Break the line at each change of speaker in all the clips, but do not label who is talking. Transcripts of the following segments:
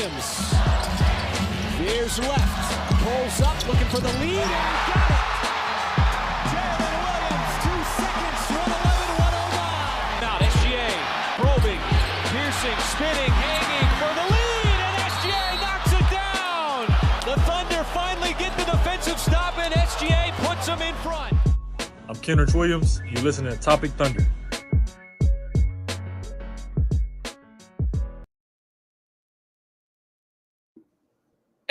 Williams veers left, pulls up, looking for the lead, and got it. Jaylen Williams, 2 seconds, 1:11, 1:09. Now SGA probing, piercing, spinning, hanging for the lead, and SGA knocks it down. The Thunder finally get the defensive stop, and SGA puts them in front.
I'm Kenrich Williams. You're listening to Topic Thunder.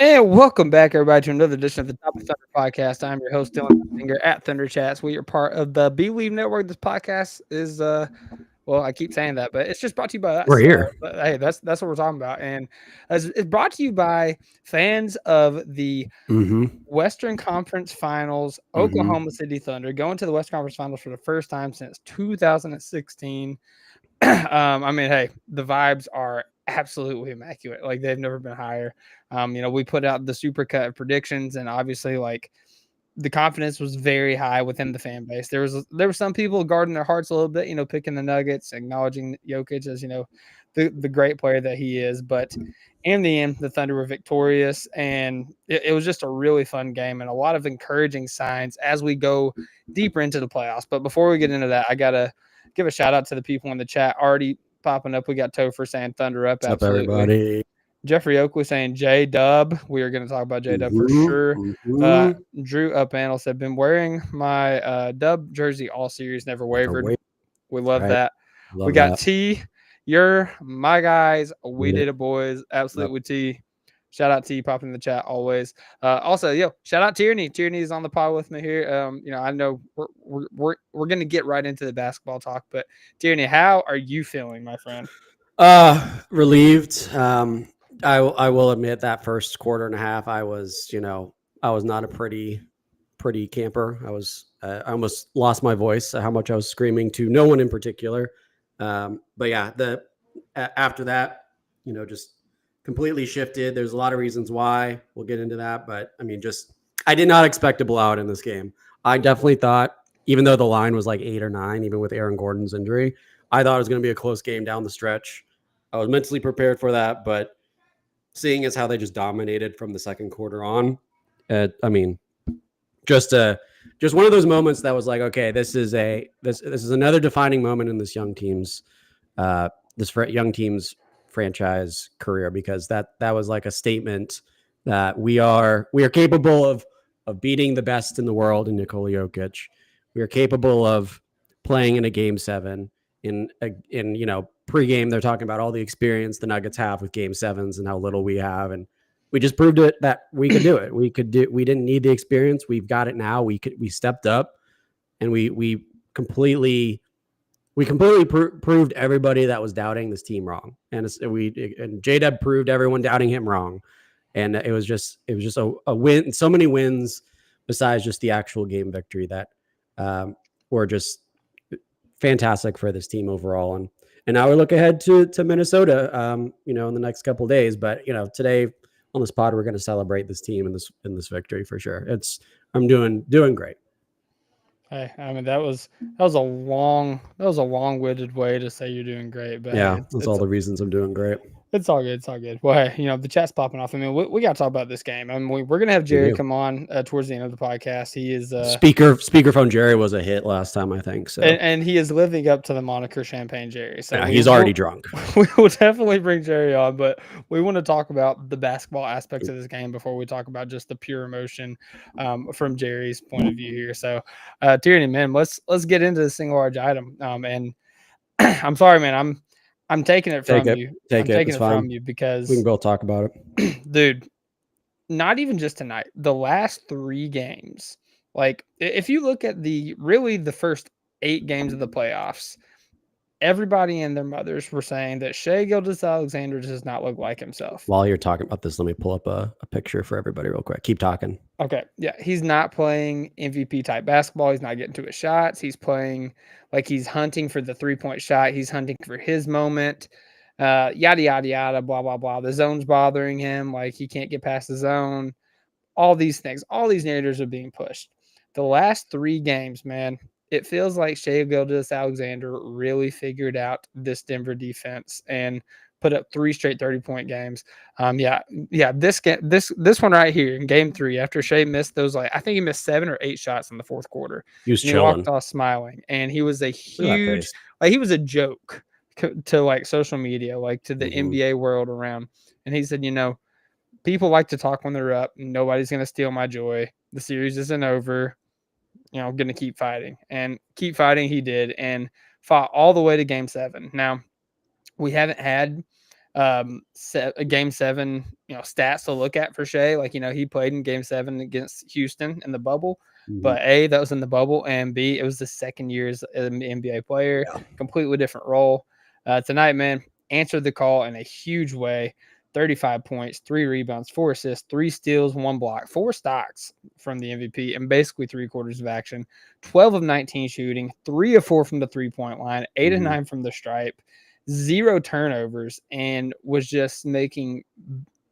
And welcome back, everybody, to another edition of the Topic Thunder podcast. I'm your host, Dylan Finger at Thunder Chats. We are part of the Believe Network. This podcast is, well, I keep saying that, but it's just brought to you by us.
We're here.
But, hey, that's what we're talking about. And it's brought to you by fans of the Western Conference Finals, Oklahoma City Thunder, going to the Western Conference Finals for the first time since 2016. I mean, hey, the vibes are absolutely immaculate. Like, they've never been higher. We put out the supercut of predictions, and obviously, like, the confidence was very high within the fan base. There were some people guarding their hearts a little bit, picking the Nuggets, acknowledging Jokic as, the great player that he is. But in the end, the Thunder were victorious, and it was just a really fun game and a lot of encouraging signs as we go deeper into the playoffs. But before we get into that, I got to give a shout out to the people in the chat already popping up. We got Topher saying Thunder up.
What's up, everybody?
Jeffrey Oakley saying J-Dub. We are going to talk about J-Dub for sure. Drew Uppanel said, been wearing my Dub jersey all series, never wavered. We love that. We got T. You're my guys. We did it, boys. Absolutely, T. Shout out T, popping in the chat always. Also, shout out Tierney. Tierney is on the pod with me here. I know we're going to get right into the basketball talk, but Tierney, how are you feeling, my friend?
Relieved. I will admit that first quarter and a half, I was not a pretty camper. I almost lost my voice, how much I was screaming to no one in particular. But yeah, after that, just completely shifted. There's a lot of reasons why. We'll get into that, but I mean, I did not expect a blowout in this game. I definitely thought, even though the line was like 8 or 9, even with Aaron Gordon's injury, I thought it was going to be a close game down the stretch. I was mentally prepared for that, but seeing as how they just dominated from the second quarter on, I mean, just one of those moments that was like, okay, this is another defining moment in this young team's franchise career, because that was like a statement that we are capable of beating the best in the world in Nikola Jokic. We are capable of playing in a game 7 in pregame. They're talking about all the experience the Nuggets have with game 7s and how little we have. And we just proved it that we could do it. We didn't need the experience. We've got it now. We stepped up, and we completely proved everybody that was doubting this team wrong. And J-Dub proved everyone doubting him wrong. And it was just a win. So many wins besides just the actual game victory that were just fantastic for this team overall. And now we look ahead to Minnesota, in the next couple of days. But today on this pod, we're going to celebrate this team in this victory for sure. I'm doing great.
Hey, I mean, that was a long-winded way to say you're doing great. But
yeah, that's all the reasons I'm doing great.
It's all good. It's all good. Well, hey, the chat's popping off. I mean, we got to talk about this game. I mean, we're going to have Jerry come on towards the end of the podcast. He is
speakerphone Jerry was a hit last time, I think. So,
and he is living up to the moniker Champagne Jerry. So
yeah, he's already drunk.
We will definitely bring Jerry on, but we want to talk about the basketball aspects of this game before we talk about just the pure emotion from Jerry's point of view here. So, Tierney, man, let's get into the single large item. And I'm sorry, man, I'm taking it from you. I'm taking it from you because
we can both talk about
it. Dude, not even just tonight. The last 3 games, like if you look at the first 8 games of the playoffs, everybody and their mothers were saying that Shai Gilgeous-Alexander does not look like himself.
While you're talking about this, let me pull up a picture for everybody real quick. Keep talking.
Okay. Yeah. He's not playing MVP type basketball. He's not getting to his shots. He's playing like he's hunting for the 3-point shot. He's hunting for his moment. Yada, yada, yada, blah, blah, blah. The zone's bothering him. Like he can't get past the zone. All these things, all these narratives are being pushed. The last 3 games, man, it feels like Shai Gilgeous-Alexander really figured out this Denver defense and put up 3 straight 30-point games. This one right here in game 3, after Shai missed those, like, I think he missed 7 or 8 shots in the fourth quarter.
He was
and
chilling.
He walked off smiling, and he was a
Look at that
huge,
face.
like, he was a joke to like social media, like to the NBA world around. And he said, people like to talk when they're up. Nobody's going to steal my joy. The series isn't over. Going to keep fighting. And keep fighting he did, and fought all the way to game 7. Now, we haven't had a game 7, stats to look at for Shai. Like, he played in game 7 against Houston in the bubble. But A, that was in the bubble, and B, it was the second year as an NBA player, completely different role. Tonight, man, answered the call in a huge way. 35 points, 3 rebounds, 4 assists, 3 steals, 1 block, 4 stocks from the MVP, and basically 3/4 of action. 12 of 19 shooting, 3 of 4 from the 3-point line, 8 of 9 from the stripe, 0 turnovers, and was just making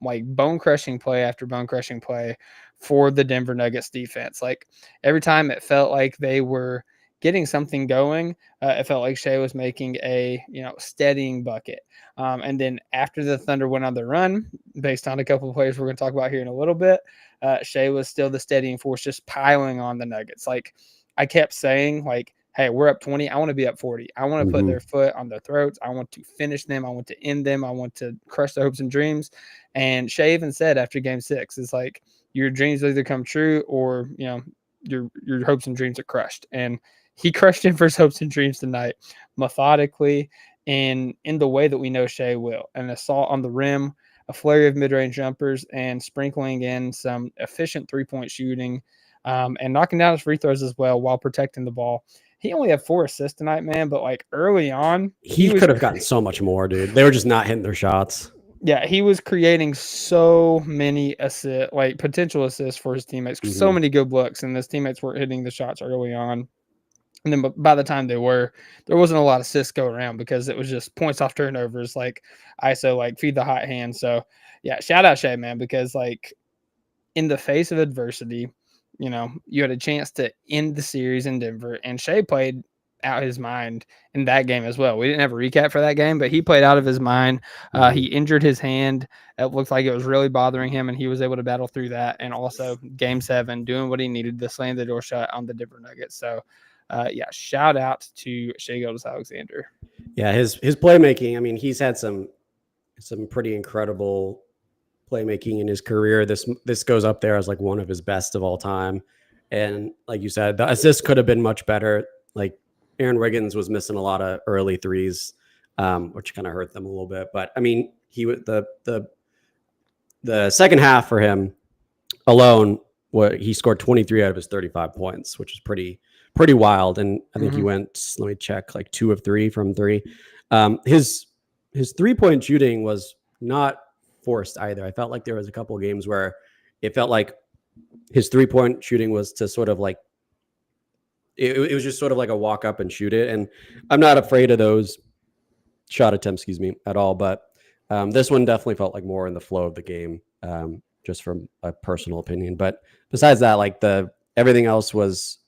like bone-crushing play after bone-crushing play for the Denver Nuggets defense. Like, every time it felt like they were getting something going, it felt like Shai was making a steadying bucket. And then after the Thunder went on the run, based on a couple of players we're going to talk about here in a little bit, Shai was still the steadying force, just piling on the Nuggets. Like, I kept saying, like, hey, we're up 20. I want to be up 40. I want to put their foot on their throats. I want to finish them. I want to end them. I want to crush their hopes and dreams. And Shai even said after game 6, it's like, your dreams either come true or, your hopes and dreams are crushed. And he crushed Denver's hopes and dreams tonight, methodically, and in the way that we know Shai will. An assault on the rim, a flurry of mid-range jumpers, and sprinkling in some efficient 3-point shooting, and knocking down his free throws as well while protecting the ball. He only had 4 assists tonight, man, but like early on,
he could have gotten so much more, dude. They were just not hitting their shots.
Yeah, he was creating so many potential assists for his teammates, so many good looks, and his teammates weren't hitting the shots early on. And then by the time they were, there wasn't a lot of assists go around because it was just points off turnovers, like ISO, like feed the hot hand. So yeah, shout out Shai, man, because like in the face of adversity, you had a chance to end the series in Denver, and Shai played out his mind in that game as well. We didn't have a recap for that game, but he played out of his mind. He injured his hand. It looked like it was really bothering him, and he was able to battle through that. And also game 7, doing what he needed to slam the door shut on the Denver Nuggets. So shout out to Shai Gilgeous-Alexander.
Yeah, his playmaking. I mean, he's had some pretty incredible playmaking in his career. This goes up there as like one of his best of all time. And like you said, the assist could have been much better. Like, Aaron Wiggins was missing a lot of early threes, which kind of hurt them a little bit. But I mean, he would the second half for him alone, he scored 23 out of his 35 points, which is pretty wild. And I think he went, let me check, like 2 of 3 from 3. His 3-point shooting was not forced either. I felt like there was a couple of games where it felt like his 3-point shooting was to sort of like, it was just sort of like a walk up and shoot it. And I'm not afraid of those shot attempts, at all. But this one definitely felt like more in the flow of the game, just from a personal opinion. But besides that, like everything else was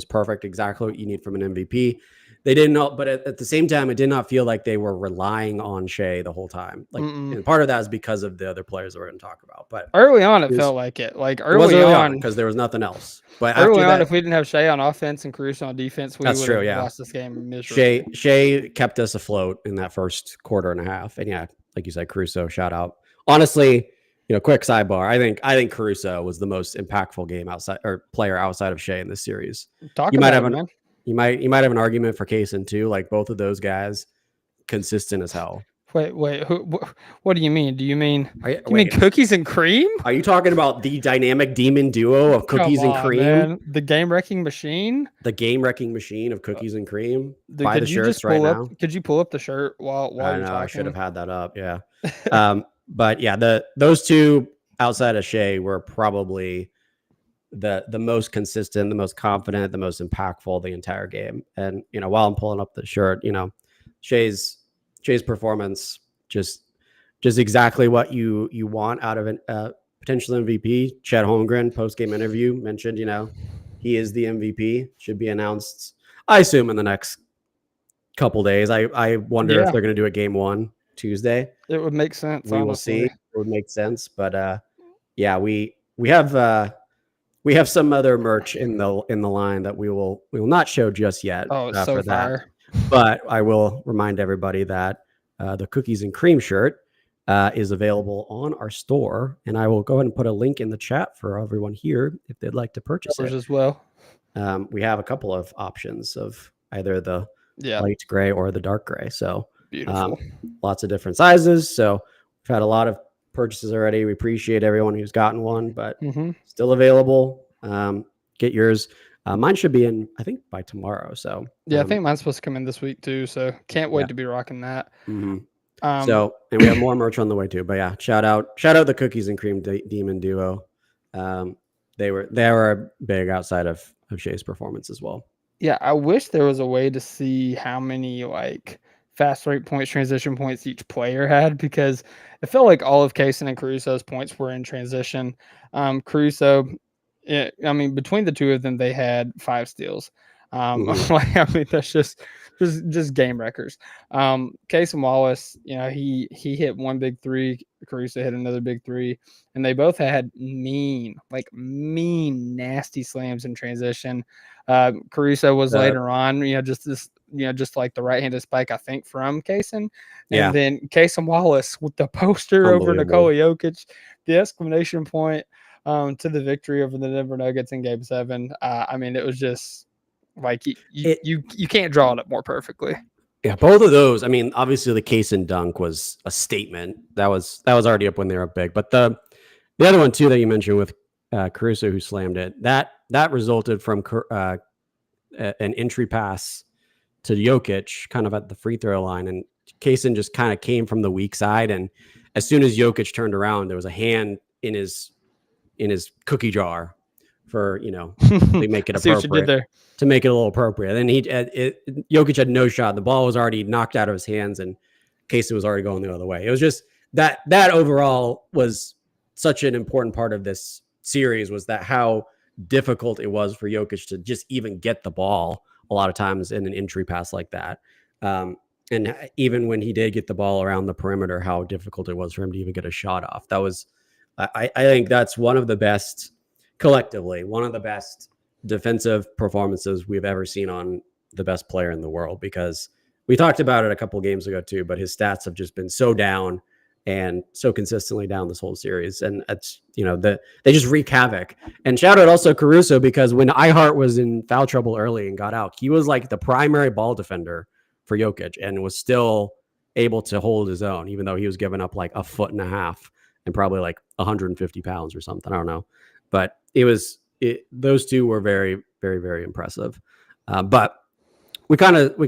perfect. Exactly what you need from an MVP. They didn't know, but at the same time, it did not feel like they were relying on Shai the whole time. Like, and part of that is because of the other players that we're going to talk about. But
early on, it felt like it. Like early on,
because there was nothing else. But
early on, if we didn't have Shai on offense and Caruso on defense, we would have lost this game miserably.
Shai kept us afloat in that first quarter and a half. And yeah, like you said, Caruso, shout out. Honestly, quick sidebar. I think Caruso was the most impactful player outside of Shai in this series. You might have an argument for Kaysen too. Like, both of those guys, consistent as hell.
Wait. What do you mean? Do you mean Cookies and Cream?
Are you talking about the dynamic demon duo of Cookies and Cream?
Man. The game wrecking machine.
The game wrecking machine of Cookies and Cream.
Buy the shirts right now. Could you pull up the shirt while
I know, I should have had that up. Yeah. But yeah, those two outside of Shai were probably the most consistent, the most confident, the most impactful the entire game. And while I'm pulling up the shirt, Shai's performance just exactly what you want out of a potential MVP. Chet Holmgren post-game interview mentioned, he is the MVP, should be announced, I assume, in the next couple days. I wonder if they're going to do it game 1, Tuesday.
It would make sense.
We will see. It would make sense, but yeah, we have some other merch in the line that we will not show just yet.
Oh, it's so
for
fire.
that. But I will remind everybody that the cookies and cream shirt is available on our store, and I will go ahead and put a link in the chat for everyone here if they'd like to purchase it
as well.
We have a couple of options of either the
Yeah.
light gray or the dark gray. So
Beautiful.
Lots of different sizes. So we've had a lot of purchases already. We appreciate everyone who's gotten one, but still available. Get yours. Mine should be in, I think, by tomorrow. So
yeah, I think mine's supposed to come in this week too. So can't wait to be rocking that.
So, and we have more merch on the way too. But yeah, shout out the Cookies and Cream Demon Duo. They were big outside of Shai's performance as well.
Yeah, I wish there was a way to see how many like fast break points, transition points each player had, because it felt like all of Kaysen and Caruso's points were in transition. Caruso, I mean, between the two of them, they had 5 steals. Like, I mean, that's just game records. Kaysen Wallace, you know, he hit one big three. Caruso hit another big three, and they both had mean, nasty slams in transition. Caruso was later on, just like the right-handed spike, I think, from Kaysen. And then Kaysen Wallace with the poster over Nikola Jokic, the exclamation point to the victory over the Denver Nuggets in Game 7. I mean, it was just like you can't draw it up more perfectly.
Yeah, both of those. I mean, obviously the Kaysen dunk was a statement. That was already up when they were big. But the other one too that you mentioned with Caruso, who slammed it, that resulted from an entry pass to Jokic, kind of at the free throw line, and Kaysen just kind of came from the weak side. And as soon as Jokic turned around, there was a hand in his cookie jar for to make it appropriate. To make it a little appropriate. And Jokic had no shot. The ball was already knocked out of his hands, and Kaysen was already going the other way. It was just that overall was such an important part of this series, was that how difficult it was for Jokic to just even get the ball a lot of times in an entry pass like that. And even when he did get the ball around the perimeter, how difficult it was for him to even get a shot off. That was, I think that's one of the best defensive performances we've ever seen on the best player in the world, because we talked about it a couple games ago too, but his stats have just been so down and so consistently down this whole series. And it's, they just wreak havoc. And shout out also Caruso, because when Ihart was in foul trouble early and got out, he was like the primary ball defender for Jokic and was still able to hold his own, even though he was giving up like 1.5 feet and probably like 150 pounds or something. I don't know. But those two were very, very, very impressive. But we kind of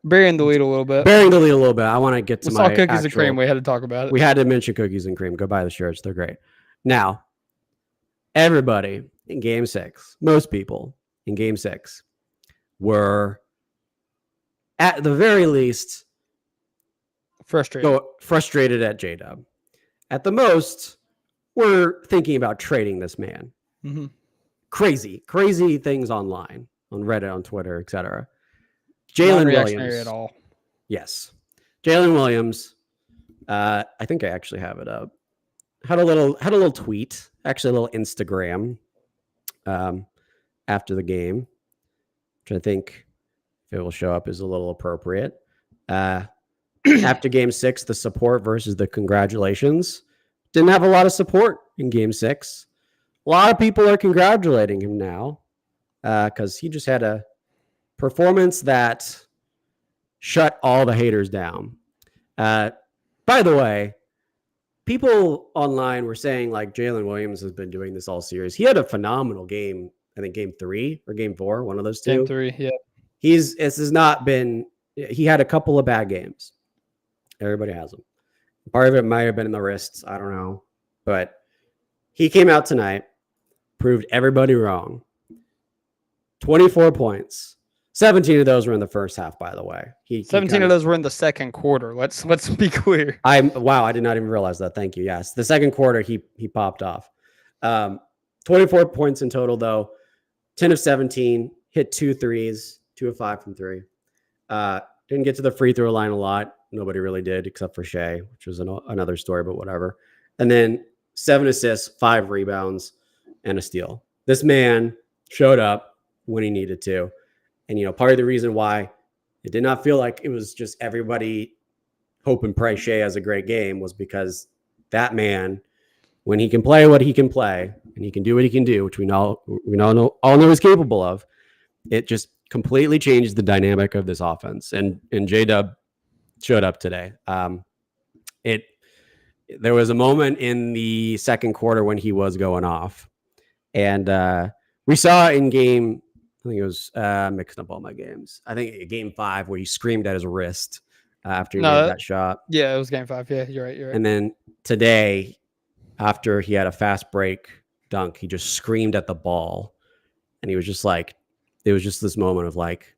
burying the lead a little bit.
I want to get to my
cookies and cream. We had to talk about it.
We had to mention cookies and cream. Go buy the shirts. They're great. Now, everybody in Game 6, most people in Game 6 were at the very least frustrated at J-Dub. At the most, we're thinking about trading this man. Crazy things online, on Reddit, on Twitter, etc. Jaylen Williams
at all.
Yes, Jaylen Williams. I think I actually have it up. Had a little tweet, actually a little Instagram, after the game, which I think, if it will show up, is a little appropriate. After Game 6, the support versus the congratulations. Didn't have a lot of support in Game 6. A lot of people are congratulating him now because he just had a performance that shut all the haters down. By the way, people online were saying like Jaylen Williams has been doing this all series. He had a phenomenal game, I think Game 3 or Game 4, one of those two.
Game 3, yeah.
He had a couple of bad games. Everybody has them. Part of it might have been in the wrists. I don't know. But he came out tonight, proved everybody wrong. 24 points. 17 of those were in the first half, by the way.
17 of those were in the second quarter. Let's be clear.
Wow, I did not even realize that. Thank you. Yes. The second quarter, he popped off. 24 points in total, though. 10 of 17. Hit 2 threes. 2 of 5 from 3. Didn't get to the free throw line a lot. Nobody really did except for Shai, which was another story, but whatever. And then 7 assists, 5 rebounds, and a steal. This man showed up when he needed to. And, part of the reason why it did not feel like it was just everybody hope and pray Shai has a great game was because that man, when he can play what he can play and he can do what he can do, which we all know he's capable of, it just completely changed the dynamic of this offense. And J-Dub showed up today. There was a moment in the second quarter when he was going off, and we saw in game, I think it was mixing up all my games. I think game 5 where he screamed at his wrist after he made that shot.
Yeah, it was game 5. Yeah, you're right.
And then today, after he had a fast break dunk, he just screamed at the ball, and he was just like, it was just this moment of like,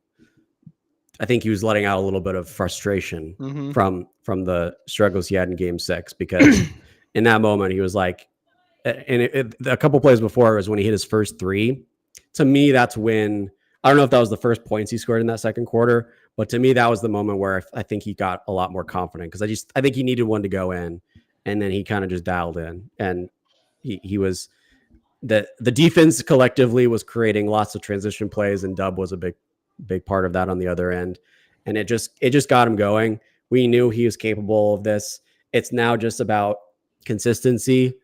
I think he was letting out a little bit of frustration from the struggles he had in game 6, because in that moment he was like, and a couple plays before was when he hit his first 3. To me, that's when, I don't know if that was the first points he scored in that second quarter, but to me, that was the moment where I think he got a lot more confident, because I think he needed one to go in, and then he kind of just dialed in, and he was, the defense collectively was creating lots of transition plays, and Dub was a big part of that on the other end. And it just got him going. We knew he was capable of this. It's now just about consistency.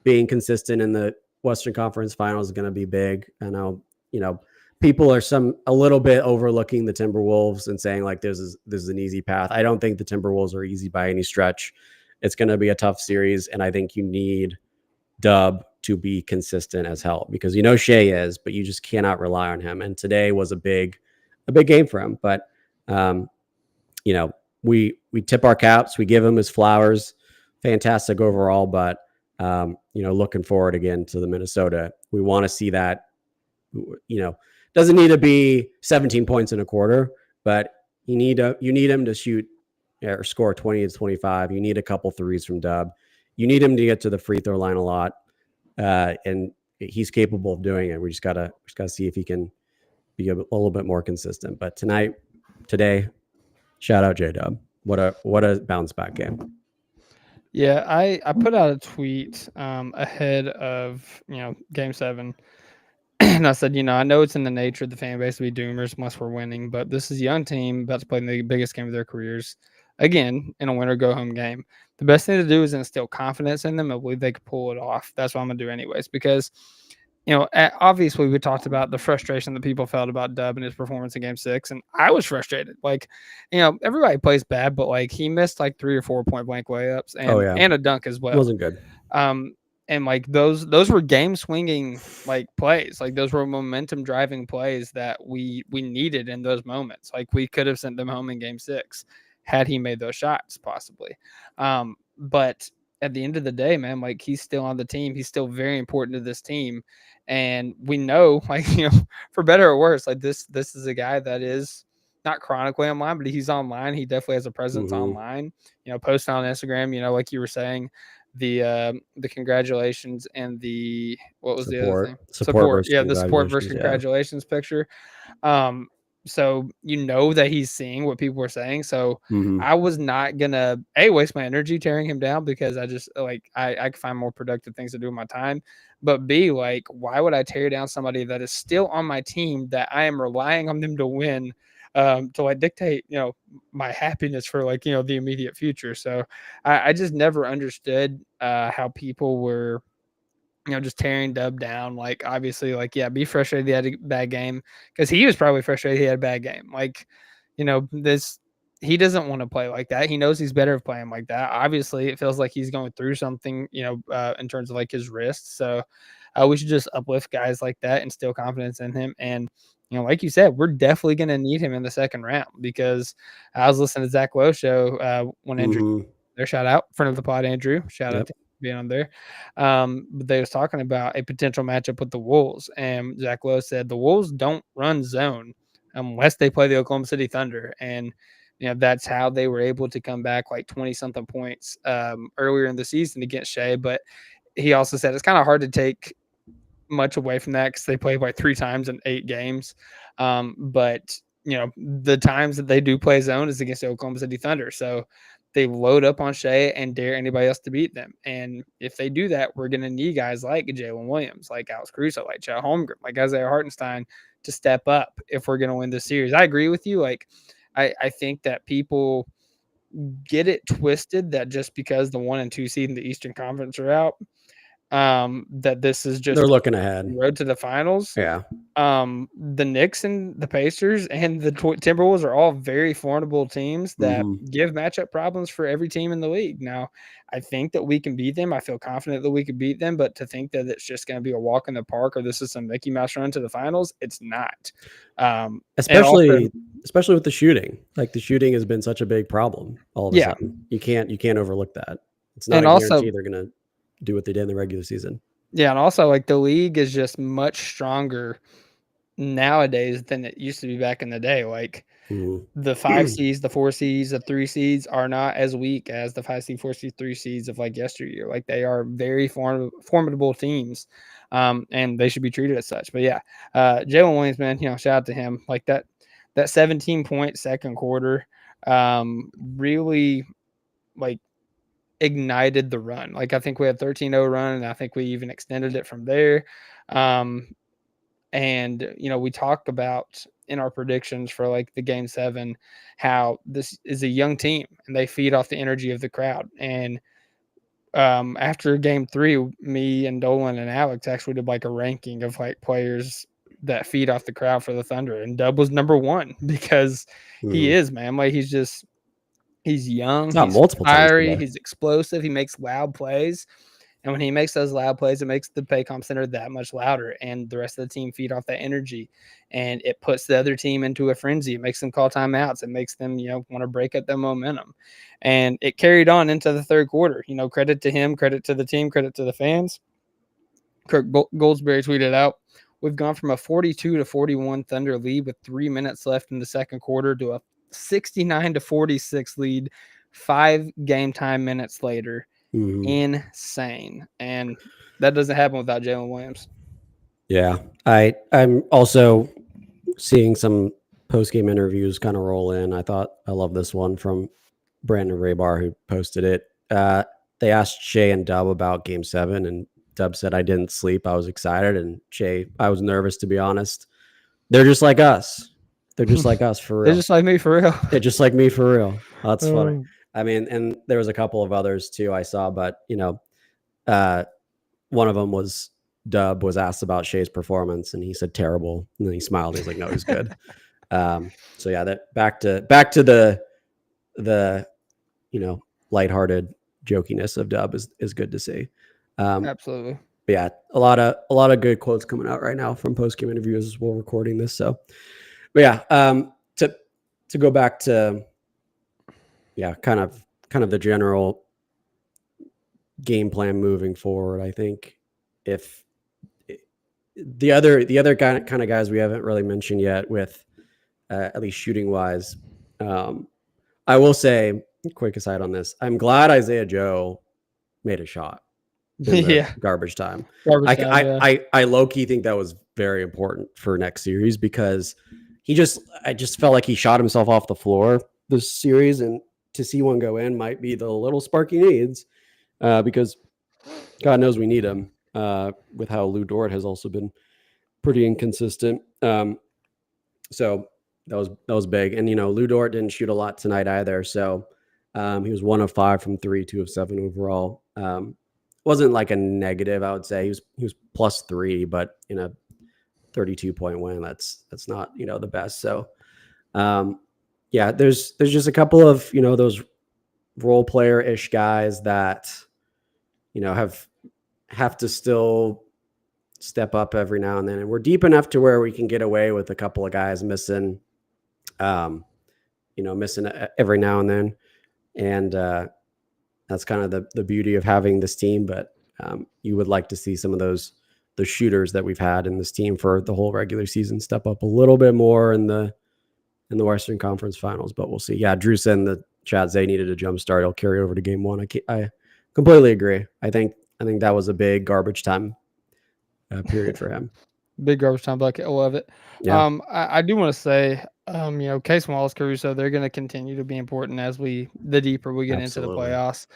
Being consistent in the Western Conference Finals is going to be big. I know, people are a little bit overlooking the Timberwolves and saying like this is an easy path. I don't think the Timberwolves are easy by any stretch. It's going to be a tough series, and I think you need Dub to be consistent as hell, because Shai is, but you just cannot rely on him. And today was a big game for him. But we tip our caps, we give him his flowers. Fantastic overall, but looking forward again to the Minnesota. We want to see that. Doesn't need to be 17 points in a quarter, but you need him to shoot or score 20 to 25. You need a couple threes from Dub. You need him to get to the free throw line a lot, and he's capable of doing it. We just gotta see if he can be a little bit more consistent. But today, shout out J-Dub. What a bounce back game.
Yeah, I put out a tweet ahead of game 7. And I said, I know it's in the nature of the fan base to be doomers unless we're winning, but this is a young team about to play in the biggest game of their careers again in a winner go home game. The best thing to do is instill confidence in them. I believe they could pull it off. That's what I'm gonna do anyways, because obviously we talked about the frustration that people felt about Dub and his performance in game 6, and I was frustrated. Like, everybody plays bad, but like he missed like 3 or 4 point blank layups and a dunk as well.
It wasn't good.
And like those were game swinging like plays. Like those were momentum driving plays that we needed in those moments. Like we could have sent them home in game 6 had he made those shots possibly. But at the end of the day, man, like he's still on the team. He's still very important to this team. And we know, like, for better or worse, like this is a guy that is not chronically online, but he's online. He definitely has a presence online, posting on Instagram, like you were saying, the congratulations and the, what was the other thing? Support. Yeah. The support versus congratulations picture. So that he's seeing what people were saying. So I was not gonna waste my energy tearing him down, because I just like I can find more productive things to do with my time. But B, like, why would I tear down somebody that is still on my team that I am relying on them to win, to like dictate my happiness for like the immediate future. So I just never understood how people were just tearing Dub down. Like, obviously, like, yeah, be frustrated he had a bad game, because he was probably frustrated he had a bad game. Like, he doesn't want to play like that. He knows he's better playing like that. Obviously, it feels like he's going through something, in terms of like his wrist. So we should just uplift guys like that, instill confidence in him. And, like you said, we're definitely going to need him in the second round, because I was listening to Zach Lowe show when Andrew, their shout out, friend of the pod, Andrew, shout out to being on there. But they was talking about a potential matchup with the Wolves, and Zach Lowe said the Wolves don't run zone unless they play the Oklahoma City Thunder, and that's how they were able to come back like 20 something points earlier in the season against Shai. But he also said it's kind of hard to take much away from that, because they played like 3 times in 8 games. But the times that they do play zone is against the Oklahoma City Thunder. So they load up on Shai and dare anybody else to beat them. And if they do that, we're going to need guys like Jaylen Williams, like Alex Caruso, like Chet Holmgren, like Isaiah Hartenstein to step up if we're going to win this series. I agree with you. Like, I think that people get it twisted that just because the 1 and 2 seed in the Eastern Conference are out, that this is just
they're looking ahead.
Road to the finals.
Yeah.
The Knicks and the Pacers and the Timberwolves are all very formidable teams that give matchup problems for every team in the league. Now, I think that we can beat them. I feel confident that we can beat them, but to think that it's just going to be a walk in the park or this is some Mickey Mouse run to the finals, it's not.
Especially with the shooting. Like, the shooting has been such a big problem all of a sudden. You can't overlook that. It's not a guarantee they're going to do what they did in the regular season.
Yeah, and also, like, the league is just much stronger nowadays than it used to be back in the day. Like, the 5 seeds, the 4 seeds, the 3 seeds are not as weak as the 5 seed, 4 seed, 3 seeds of like yesteryear. Like, they are very formidable teams, and they should be treated as such. But yeah, Jaylen Williams, man, shout out to him. Like that 17-point second quarter, really like ignited the run. Like, I think we had 13-0 run, and I think we even extended it from there. And we talk about in our predictions for like the game 7 how this is a young team and they feed off the energy of the crowd. And after game 3, me and Dolan and Alex actually did like a ranking of like players that feed off the crowd for the Thunder, and Dub was number 1 because he is, man. Like, he's young, he's fiery, he's explosive, he makes loud plays. And when he makes those loud plays, it makes the Paycom Center that much louder, and the rest of the team feed off that energy, and it puts the other team into a frenzy. It makes them call timeouts. It makes them, want to break up the momentum, and it carried on into the third quarter. Credit to him, credit to the team, credit to the fans. Kirk Goldsberry tweeted out, "We've gone from a 42-41 Thunder lead with 3 minutes left in the second quarter to a 69-46 lead 5 game time minutes later." Insane. And that doesn't happen without Jaylen Williams.
Yeah. I'm also seeing some post-game interviews kind of roll in. I love this one from Brandon Raybar, who posted it. They asked Shai and Dub about game 7, and Dub said, "I didn't sleep. I was excited." And Shai, "I was nervous, to be honest. They're just like us. They're just like us, for real.
They're just like me, for real.
They're just like me, for real." That's funny. I mean, and there was a couple of others too I saw, but one of them was Dub was asked about Shai's performance, and he said terrible, and then he smiled. He's like, "No, he's good." So yeah, that back to the lighthearted jokiness of Dub is good to see.
Absolutely.
But yeah, a lot of good quotes coming out right now from post game interviews as we're recording this. So, but yeah, to go back to. Yeah, kind of the general game plan moving forward. I think if the other kind of guys we haven't really mentioned yet, with at least shooting wise, I will say, quick aside on this, I'm glad Isaiah Joe made a shot in the garbage time. I low-key think that was very important for next series, because I just felt like he shot himself off the floor this series, and to see one go in might be the little spark he needs, because God knows we need him, with how Lou Dort has also been pretty inconsistent. So that was big. And, Lou Dort didn't shoot a lot tonight either. So he was 1 of 5 from 3, 2 of 7 overall. Wasn't like a negative, I would say. He was +3, but in a 32-point win, that's not, the best. So, yeah, there's just a couple of, those role player-ish guys that, have to still step up every now and then. And we're deep enough to where we can get away with a couple of guys missing every now and then. And that's kind of the beauty of having this team. But you would like to see some of the shooters that we've had in this team for the whole regular season step up a little bit more in the Western Conference Finals, but we'll see. Yeah, Drew said in the chat they needed a jump start. He'll carry over to game 1. I completely agree. I think that was a big garbage time period for him.
Big garbage time bucket. I love it.
Yeah.
I do want to say Case Wallace, Caruso, they're going to continue to be important the deeper we get into the
Absolutely.
playoffs.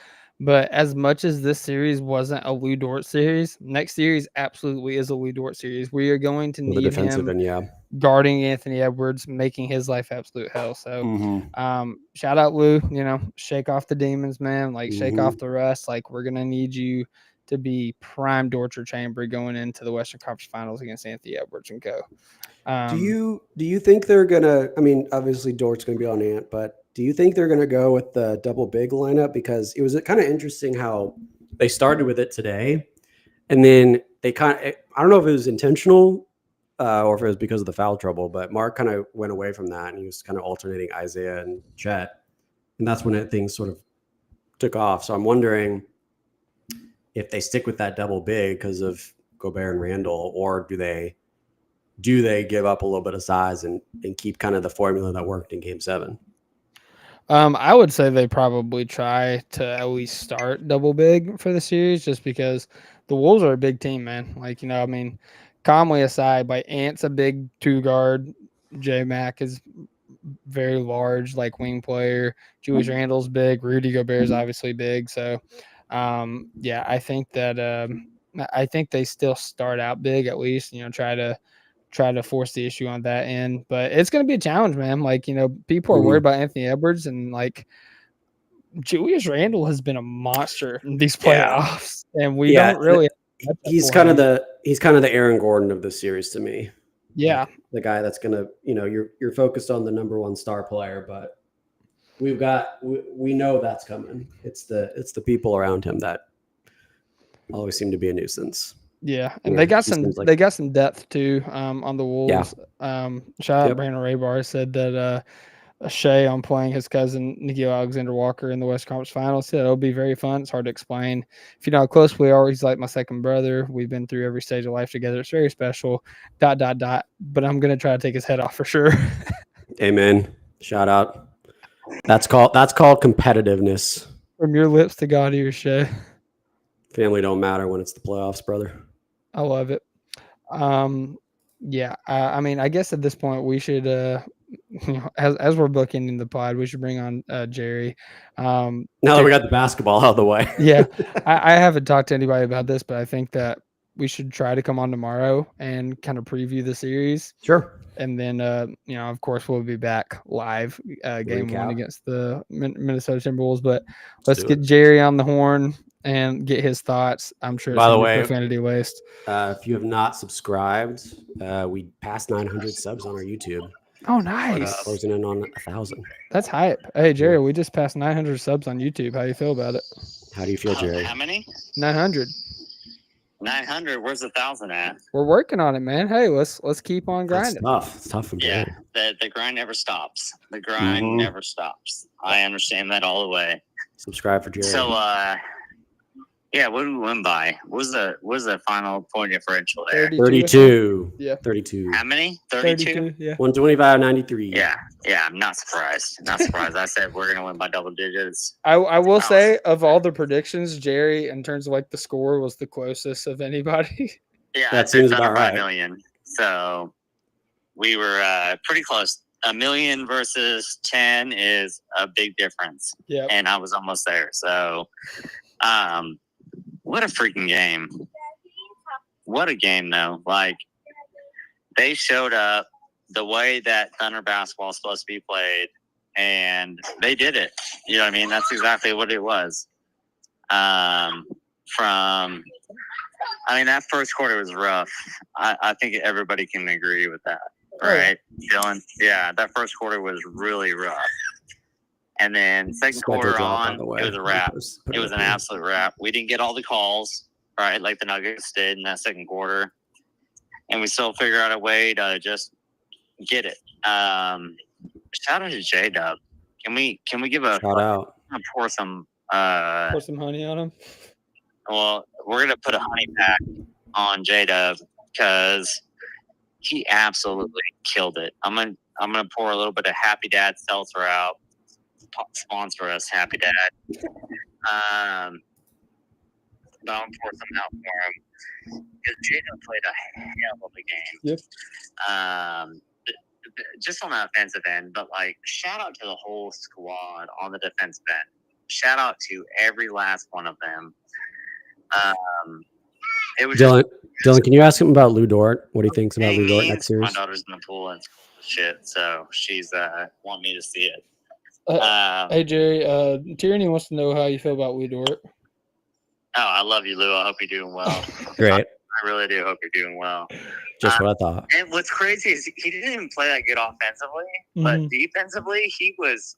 But as much as this series wasn't a Lou Dort series, next series absolutely is a Lou Dort series. We are going to
For the
need
defensive
him
end, yeah.
guarding Anthony Edwards, making his life absolute hell. So,
Mm-hmm.
shout out Lou. Shake off the demons, man. Like shake off
Mm-hmm.
the rust. Like we're gonna need you to be prime torture chamber going into the Western Conference Finals against Anthony Edwards and co.
Do you think they're gonna? I mean, obviously Dort's gonna be on Ant, but do you think they're gonna go with the double big lineup? Because it was kind of interesting how they started with it today, and then they I don't know if it was intentional or if it was because of the foul trouble, but Mark kind of went away from that and he was kind of alternating Isaiah and Chet, and that's when things sort of took off. So I'm wondering if they stick with that double big because of Gobert and Randall, or do they give up a little bit of size and keep kind of the formula that worked in Game 7?
I would say they probably try to at least start double big for the series, just because the Wolves are a big team, man. Like, I mean, Conley aside, like Ant's a big 2 guard. J Mac is very large, like wing player. Julius Randle's big. Rudy Gobert is obviously big. So, yeah, I think they still start out big at least. Try to force the issue on that end. But it's going to be a challenge, man. Like, people are worried about Anthony Edwards, and like Julius Randle has been a monster in these
Yeah.
playoffs, and we don't really.
He's kind of the Aaron Gordon of this series to me.
Yeah.
Like, the guy that's gonna, you're focused on the number one star player, but we know that's coming. It's the people around him that always seem to be a nuisance.
Yeah, and they got some depth too on the Wolves.
Yeah.
Shout out Brandon Raybar said that Shai on playing his cousin Nickeil Alexander-Walker in the West Conference Finals said it'll be very fun. It's hard to explain. If you know how close we are, he's like my second brother. We've been through every stage of life together. It's very special. ... But I'm gonna try to take his head off for sure.
Amen. Shout out. That's called competitiveness.
From your lips to God ears, Shai.
Family don't matter when it's the playoffs, brother.
I love it. Yeah. I mean, I guess at this point we should, as we're booking in the pod, we should bring on Jerry.
Now that we got the basketball out of the way.
Yeah, I haven't talked to anybody about this, but I think that we should try to come on tomorrow and kind of preview the series.
Sure.
And then, of course, we'll be back live game
Recap.
1 against the Minnesota Timberwolves. But let's get Jerry on the horn and get his thoughts. I'm sure it's
By the
going to
way,
be profanity waste.
If you have not subscribed, we passed 900 subs on our YouTube.
Oh, nice.
Closing in on 1,000.
That's hype. Hey, Jerry, we just passed 900 subs on YouTube. How do you feel about it?
How do you feel, Jerry?
How many?
900.
900. Where's 1,000 at?
We're working on it, man. Hey, let's keep on grinding.
It's tough from
Yeah,
Jerry.
the grind never stops. The grind never stops. I understand that all the way.
Subscribe for Jerry.
So, yeah, what did we win by? What was the final point differential there?
32.
Yeah.
32.
How many? 32?
32, yeah.
125-93.
Yeah, I'm not surprised. Not surprised. I said we're gonna win by double digits.
I will say, of all the predictions, Jerry, in terms of like the score, was the closest of anybody.
Yeah,
that seems about right.
1 million. So we were pretty close. 1 million versus 10 is a big difference.
Yeah.
And I was almost there. So, what a freaking game. What a game, though. Like, they showed up the way that Thunder basketball is supposed to be played, and they did it. You know what I mean? That's exactly what it was. That first quarter was rough. I think everybody can agree with that. Right, Dylan? Yeah, that first quarter was really rough. And then second quarter on, it was a wrap. It was an absolute wrap. We didn't get all the calls, right, like the Nuggets did in that second quarter. And we still figure out a way to just get it. Shout out to J-Dub. Can we give a
shout out?
Pour some
honey on him.
Well, we're gonna put a honey pack on J-Dub because he absolutely killed it. I'm gonna pour a little bit of Happy Dad seltzer out. Sponsor us, Happy Dad. But I'm gonna pour some out for him because J-Dub played a hell of a game.
Yep.
just on the offensive end, but like shout out to the whole squad on the defensive end. Shout out to every last one of them. It was
Dylan, can you ask him about Lou Dort? What he thinks about Lou Dort next
My
series?
daughter's in the pool and shit, so she's want me to see it.
Hey Jerry, Tyranny wants to know how you feel about Lou Dort.
Oh, I love you, Lou. I hope you're doing well.
Great.
I really do hope you're doing well.
Just what I thought.
And what's crazy is he didn't even play that good offensively, but defensively he was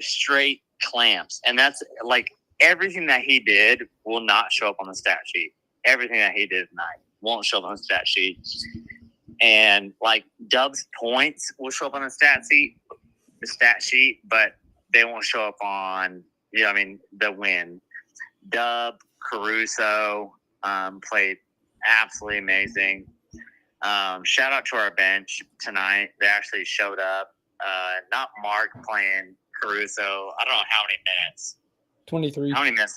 straight clamps, and that's like everything that he did will not show up on the stat sheet. Everything that he did tonight won't show up on the stat sheet. And like Dub's points will show up on the stat sheet, but they won't show up on, the win. Dub, Caruso played absolutely amazing. Shout out to our bench tonight. They actually showed up. Not Mark playing Caruso. I don't know how many minutes.
23.
How many minutes?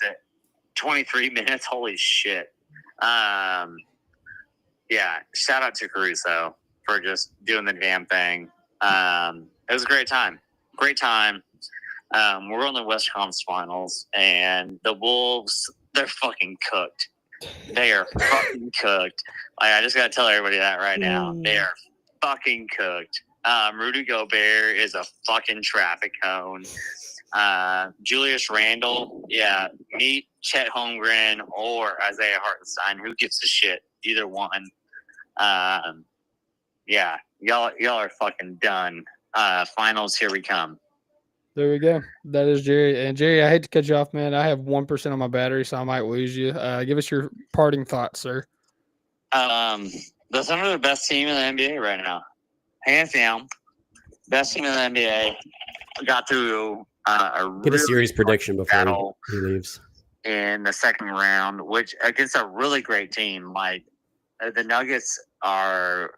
23 minutes. Holy shit. Yeah. Shout out to Caruso for just doing the damn thing. It was a great time. Great time. We're on the West Conference Finals, and the Wolves, they're fucking cooked. They are fucking cooked. Like, I just got to tell everybody that right now. They are fucking cooked. Rudy Gobert is a fucking traffic cone. Julius Randle, meet Chet Holmgren or Isaiah Hartenstein. Who gives a shit? Either one. Y'all are fucking done. Finals, here we come.
There we go. That is Jerry. And Jerry, I hate to cut you off, man. I have 1% on my battery, so I might lose you. Give us your parting thoughts, sir.
The Thunder are the best team in the NBA right now. Hands down. Best team in the NBA. Got through
Get a series prediction before he leaves.
In the second round, which against a really great team. Like, the Nuggets are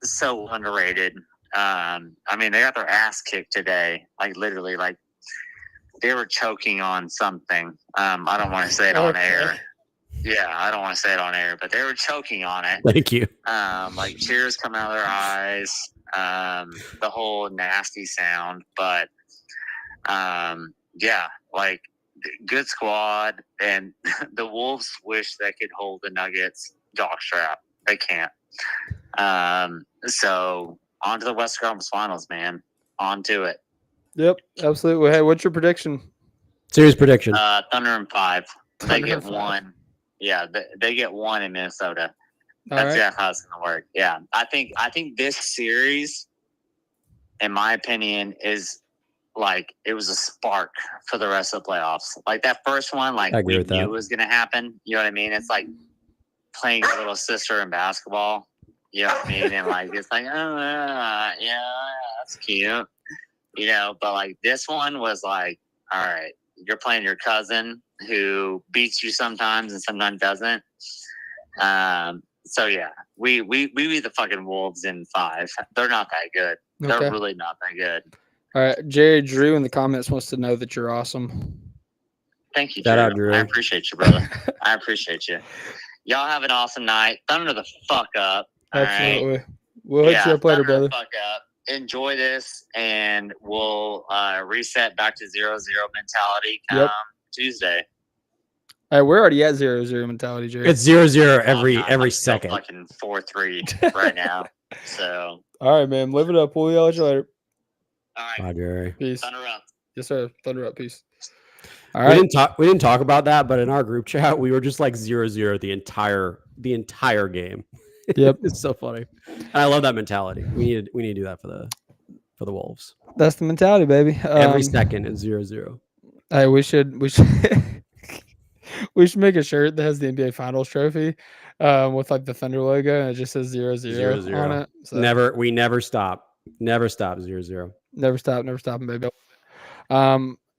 so underrated. They got their ass kicked today. Like, literally, like, they were choking on something. I don't want to say it on air. Yeah, I don't want to say it on air, but they were choking on it.
Thank you.
Like, tears coming out of their eyes. The whole nasty sound. But, like, good squad. And the Wolves wish they could hold the Nuggets jockstrap. They can't. So on to the West Conference Finals, man. On to it.
Yep, absolutely. Hey, what's your prediction?
Series prediction.
Thunder in 5. They get
5.
1. Yeah, they get 1 in Minnesota.
All
That's
right.
how it's gonna work. Yeah, I think this series, in my opinion, is like it was a spark for the rest of the playoffs. Like that first one, like we knew it was gonna happen. You know what I mean? It's like playing your little sister in basketball. You know what I mean? And like it's like, that's cute. But like this one was like, all right, you're playing your cousin who beats you sometimes and sometimes doesn't. So yeah, we beat the fucking Wolves in 5. They're not that good.
Okay.
They're really not that good.
All right. Jerry Drew in the comments wants to know that you're awesome.
Thank you,
Shout out,
Drew.
Drew.
I appreciate you, brother. I appreciate you. Y'all have an awesome night. Thunder the fuck up.
Absolutely.
Right?
We'll hit you up later, brother.
Fuck up. Enjoy this, and we'll reset back to 0-0 mentality come Tuesday.
All right, we're already at 0-0 mentality, Jerry.
It's 0-0 every second.
Fucking 4-3 right now. So.
All right, man. Live it up. We'll yell at you later.
All right.
Bye, Jerry.
Peace.
Thunder up.
Yes, sir. Thunder up. Peace. All right.
We didn't talk about that, but in our group chat, we were just like 0-0 the entire game.
Yep.
It's so funny. And I love that mentality. We need to do that for the Wolves.
That's the mentality, baby.
Every second is 0-0.
Hey, we should we should make a shirt that has the NBA Finals trophy with like the Thunder logo, and it just says 0-0 on it. So.
We never stop. Never stop 0-0.
Never stopping, baby.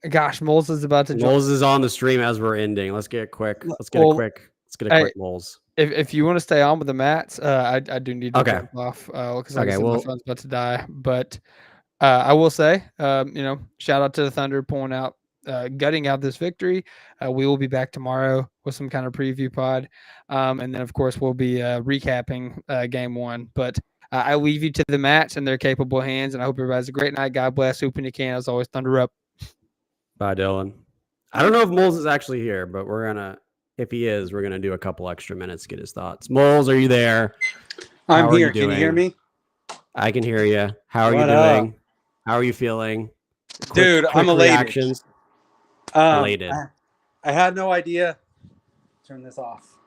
Gosh, Moles is about to join.
Moles is on the stream as we're ending. Let's get it quick. Let's get a quick Moles.
If you want to stay on with the mats, I do need to jump off because my phone's about to die. But I will say, shout out to the Thunder pulling out, gutting out this victory. We will be back tomorrow with some kind of preview pod, and then of course we'll be recapping game 1. But I leave you to the match and their capable hands, and I hope everybody has a great night. God bless. Hoop when you can. As always, Thunder up.
Bye, Dylan. I don't know if Moles is actually here, but if he is, we're gonna do a couple extra minutes to get his thoughts. Moles, are you there?
I'm here. Can you hear me?
I can hear you. How are you
What
doing?
up?
How are you feeling?
Dude, I'm elated.
Reactions. Elated.
I had no idea. Turn this off.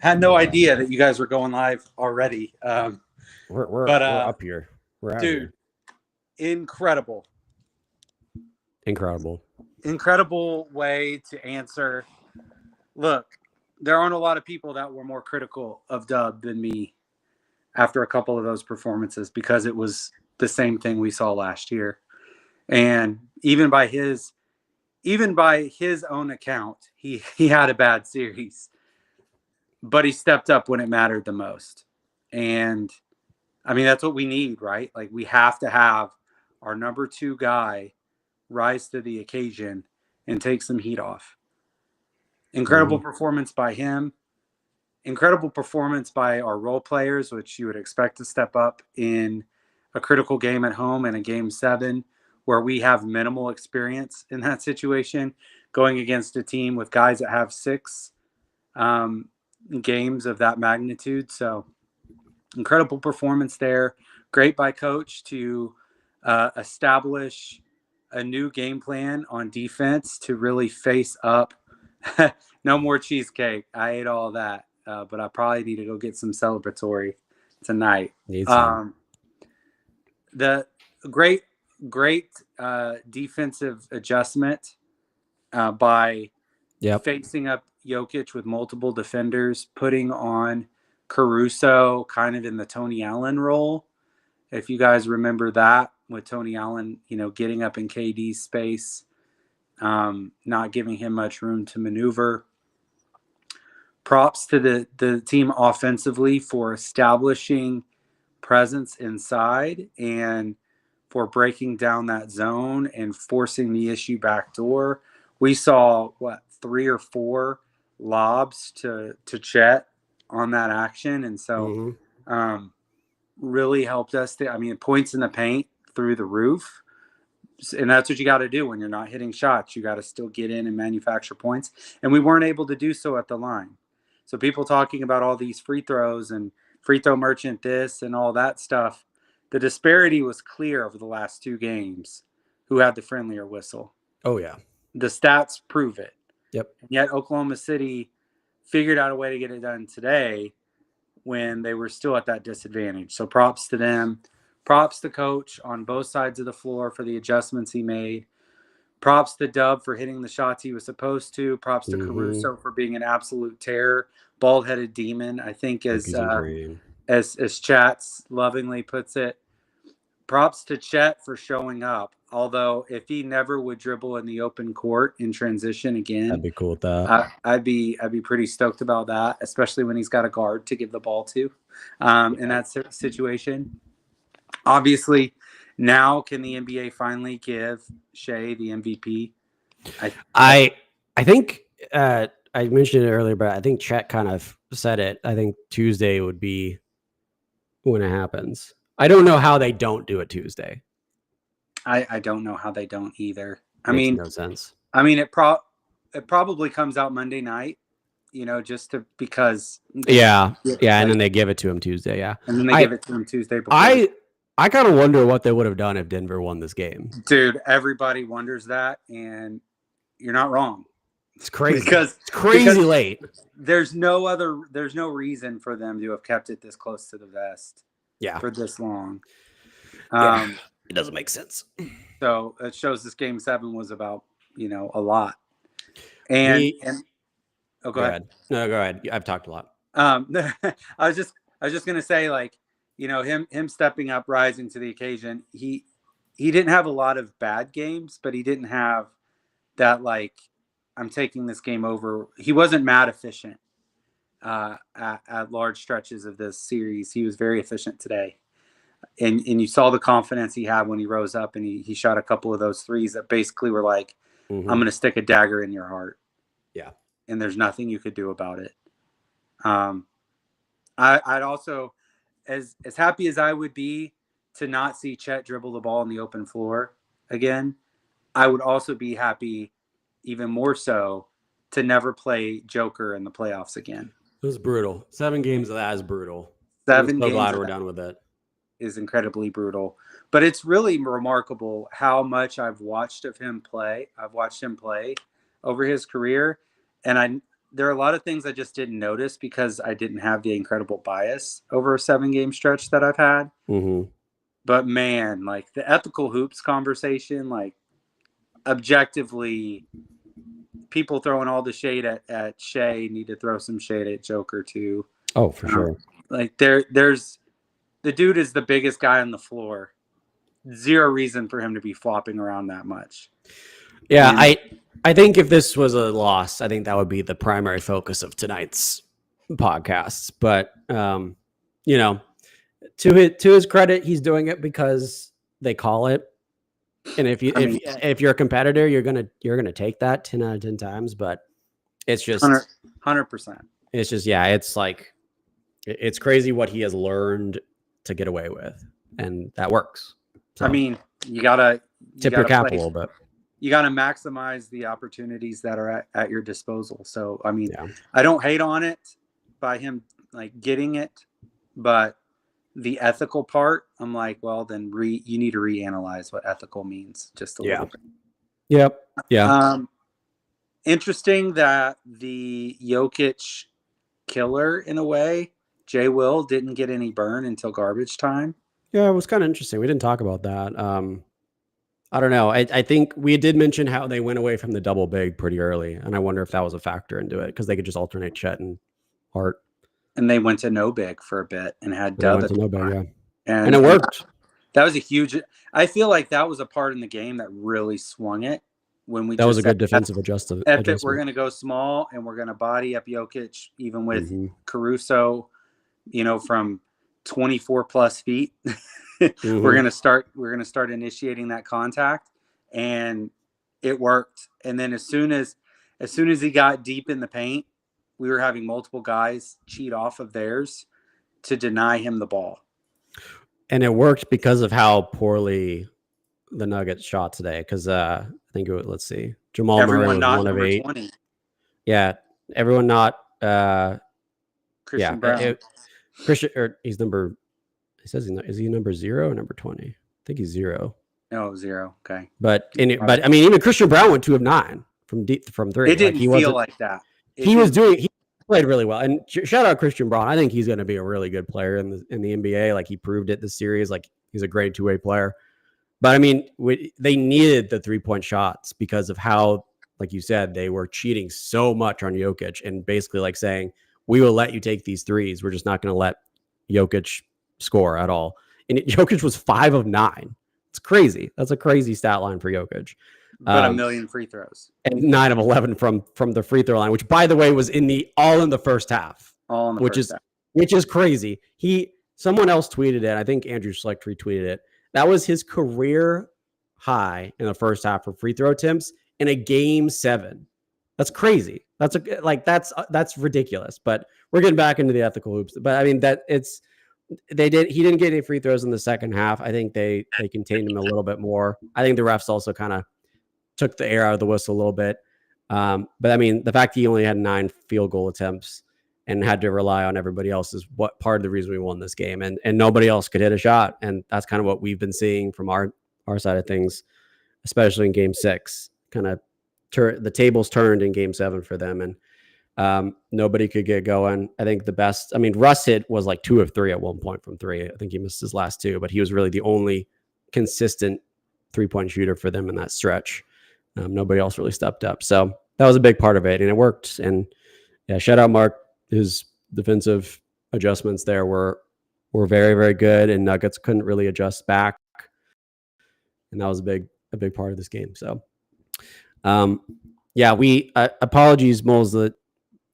I had no idea that you guys were going live already.
We're up here. We're out
dude,
here.
Incredible way to answer. Look, there aren't a lot of people that were more critical of Dub than me after a couple of those performances, because it was the same thing we saw last year. And even by his own account, he had a bad series, but he stepped up when it mattered the most. And I mean, that's what we need, right? Like, we have to have our number 2 guy rise to the occasion and take some heat off. Incredible performance by him. Incredible performance by our role players, which you would expect to step up in a critical game at home in a game 7, where we have minimal experience in that situation, going against a team with guys that have 6 games of that magnitude. So incredible performance there. Great by coach to establish a new game plan on defense to really face up. No more cheesecake. I ate all that, but I probably need to go get some celebratory tonight. The great defensive adjustment by facing up Jokic with multiple defenders, putting on Caruso kind of in the Tony Allen role. If you guys remember that, with Tony Allen, getting up in KD's space, not giving him much room to maneuver. Props to the team offensively for establishing presence inside and for breaking down that zone and forcing the issue backdoor. We saw 3 or 4 lobs to Chet on that action, and so really helped us. Points in the paint through the roof, and that's what you got to do when you're not hitting shots. You got to still get in and manufacture points, and we weren't able to do so at the line. So people talking about all these free throws and free throw merchant this and all that stuff, the disparity was clear over the last 2 games who had the friendlier whistle.
Oh, yeah.
The stats prove it.
Yep.
And yet Oklahoma City figured out a way to get it done today when they were still at that disadvantage. So props to them. Props to coach on both sides of the floor for the adjustments he made. Props to Dub for hitting the shots he was supposed to. Props to Caruso for being an absolute terror. Bald-headed demon, I think, as Chats lovingly puts it. Props to Chet for showing up. Although if he never would dribble in the open court in transition again,
I'd be cool with that.
I'd be pretty stoked about that, especially when he's got a guard to give the ball to in that situation. Obviously, now can the NBA finally give Shai the MVP?
I think I mentioned it earlier, but I think Chet kind of said it. I think Tuesday would be when it happens. I don't know how they don't do it Tuesday.
I don't know how they don't either.
Makes no sense.
It probably comes out Monday night, because
and then they give it to him Tuesday,
and then they give it to him Tuesday before.
I kind of wonder what they would have done if Denver won this game.
Dude, everybody wonders that, and you're not wrong.
It's crazy.
Because
late.
There's no reason for them to have kept it this close to the vest.
Yeah.
For this long.
It doesn't make sense.
So it shows this game 7 was about, a lot. And go ahead.
No, go ahead. I've talked a lot.
I was just gonna say, him stepping up, rising to the occasion. He didn't have a lot of bad games, but he didn't have that I'm taking this game over. He wasn't mad efficient at large stretches of this series. He was very efficient today. And you saw the confidence he had when he rose up and he shot a couple of those threes that basically were like, I'm going to stick a dagger in your heart.
Yeah.
And there's nothing you could do about it. I'd also, as happy as I would be to not see Chet dribble the ball on the open floor again, I would also be happy, even more so, to never play Joker in the playoffs again.
It was brutal. 7 games of that is brutal.
7
I'm
games.
so glad we're done with it.
Is incredibly brutal. But it's really remarkable how much I've watched him play. I've watched him play over his career. And there are a lot of things I just didn't notice because I didn't have the incredible bias over a 7-game stretch that I've had.
Mm-hmm.
But man, like the ethical hoops conversation, like objectively, people throwing all the shade at Shai need to throw some shade at Joker too.
Oh, for sure.
Like there's the dude is the biggest guy on the floor. Zero reason for him to be flopping around that much.
Yeah, I think if this was a loss, I think that would be the primary focus of tonight's podcasts. But you know, to his credit, he's doing it because they call it. And if you're a competitor, you're gonna take that 10 out of 10 times. But it's just
100%.
It's just it's like it's crazy what he has learned to get away with, and that works. So,
I mean, you gotta
tip your cap a little bit.
You gotta maximize the opportunities that are at your disposal. So I mean, I don't hate on it by him like getting it, but the ethical part, I'm like, well, then you need to reanalyze what ethical means just a little bit.
Yep. Yeah.
Interesting that the Jokic killer, in a way, J. Will, didn't get any burn until garbage time.
Yeah, it was kind of interesting. We didn't talk about that. I don't know. I think we did mention how they went away from the double big pretty early, and I wonder if that was a factor into it because they could just alternate Chet and Hart.
And they went to no big for a bit and had Dub at
no big, yeah.
And
it worked.
That was a huge. I feel like that was a part in the game that really swung it when we.
That was a good defensive adjustment.
We're going to go small and we're going to body up Jokic, even with Caruso, from 24 plus feet. We're going to start initiating that contact, and it worked. And then as soon as he got deep in the paint, we were having multiple guys cheat off of theirs to deny him the ball.
And it worked because of how poorly the Nuggets shot today. Because I think it was, let's see, Jamal Murray was 1 of 8.
20.
Yeah, everyone not.
Christian Brown.
He's number. He says is he number 0 or number 20? I think he's 0.
No, 0. Okay.
But I mean, even Christian Brown went 2 of 9 from 3.
It didn't feel like that.
He played really well, and shout out Christian Braun. I think he's going to be a really good player in the NBA. Like he proved it this series. Like he's a great 2-way player. But I mean, they needed the 3-point shots because of how, like you said, they were cheating so much on Jokic and basically like saying, "We will let you take these threes. We're just not going to let Jokic score at all." And Jokic was 5 of 9. It's crazy. That's a crazy stat line for Jokic.
But a million free throws
and 9 of 11 from the free throw line, which by the way was in the first half, which is crazy. Someone else tweeted it. I think Andrew Schlecht retweeted it. That was his career high in the first half for free throw attempts in a game 7. That's crazy. That's ridiculous. But we're getting back into the ethical hoops. But I mean he didn't get any free throws in the second half. I think they contained him a little bit more. I think the refs also kind of took the air out of the whistle a little bit. But I mean, the fact he only had 9 field goal attempts and had to rely on everybody else is what part of the reason we won this game. And nobody else could hit a shot. And that's kind of what we've been seeing from our side of things, especially in game 6. Kind of the tables turned in game 7 for them. And nobody could get going. I think Russ was like 2 of 3 at one point from 3. I think he missed his last 2, but he was really the only consistent 3-point shooter for them in that stretch. Nobody else really stepped up. So that was a big part of it, and it worked. And yeah, shout out Mark. His defensive adjustments there were very, very good, and Nuggets couldn't really adjust back. And that was a big part of this game. So we apologies, Moles, that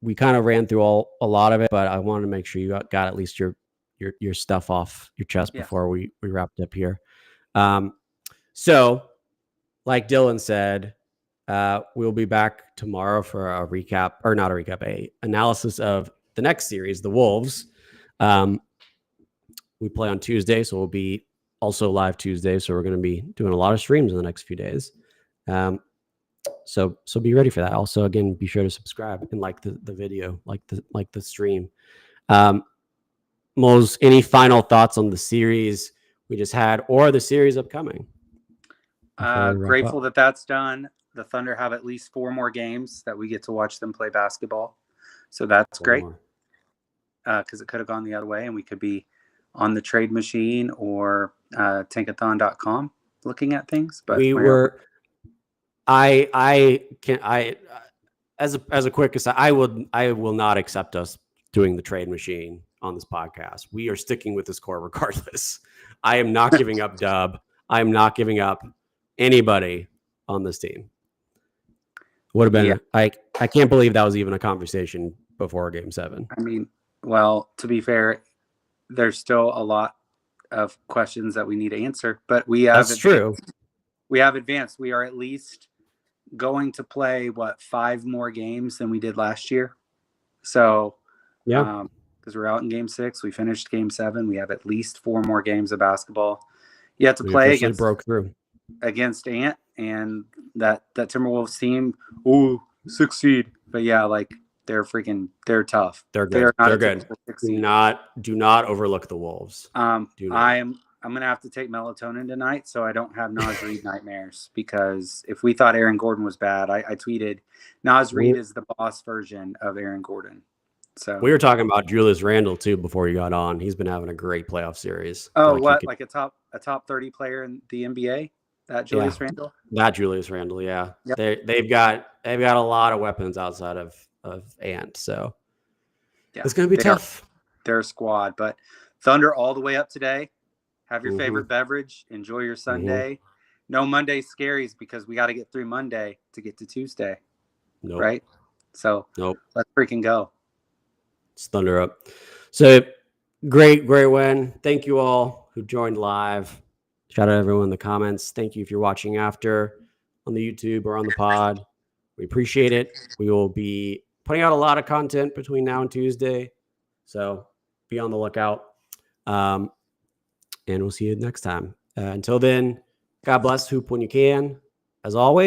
we kind of ran through a lot of it, but I wanted to make sure you got at least your stuff off your chest before we wrapped up here. So like Dylan said, we'll be back tomorrow for a recap, or not a recap, a analysis of the next series, the Wolves. we play on Tuesday, so we'll be also live Tuesday. So we're going to be doing a lot of streams in the next few days. So be ready for that. Also, again, be sure to subscribe and like the video, like the stream. Moles, any final thoughts on the series we just had or the series upcoming?
Grateful that that's done. The Thunder have at least 4 more games that we get to watch them play basketball. So that's great. Because it could have gone the other way and we could be on the trade machine or tankathon.com looking at things. But
we were as a quick aside, I will not accept us doing the trade machine on this podcast. We are sticking with this core regardless. I am not giving up Dub. I am not giving up anybody on this team. Would have been I can't believe that was even a conversation before Game 7.
I mean, well, to be fair, there's still a lot of questions that we need to answer, but we have
true.
We have advanced. We are at least going to play 5 more games than we did last year. So because we're out in Game 6, we finished Game 7. We have at least 4 more games of basketball. You have to play against Ant and that Timberwolves team. Ooh, succeed. But yeah, like they're tough.
They're good. They're good. Do not overlook the Wolves.
I'm gonna have to take melatonin tonight so I don't have Naz Reid nightmares, because if we thought Aaron Gordon was bad, I tweeted Naz Reid is the boss version of Aaron Gordon. So
we were talking about Julius Randle too before you got on. He's been having a great playoff series.
Oh, like a top 30 player in the NBA? That Julius Randle?
That Julius Randle, yeah.
Yep.
They've got a lot of weapons outside of Ant, so it's gonna be tough.
They're a squad, but Thunder all the way up today. Have your favorite beverage. Enjoy your Sunday. No Monday scaries, because we got to get through Monday to get to Tuesday.
Nope.
Right? So let's freaking go.
It's Thunder up. So great win. Thank you all who joined live. Shout out everyone in the comments. Thank you if you're watching after on the YouTube or on the pod. We appreciate it. We will be putting out a lot of content between now and Tuesday. So be on the lookout. And we'll see you next time. Until then, God bless. Hoop when you can. As always.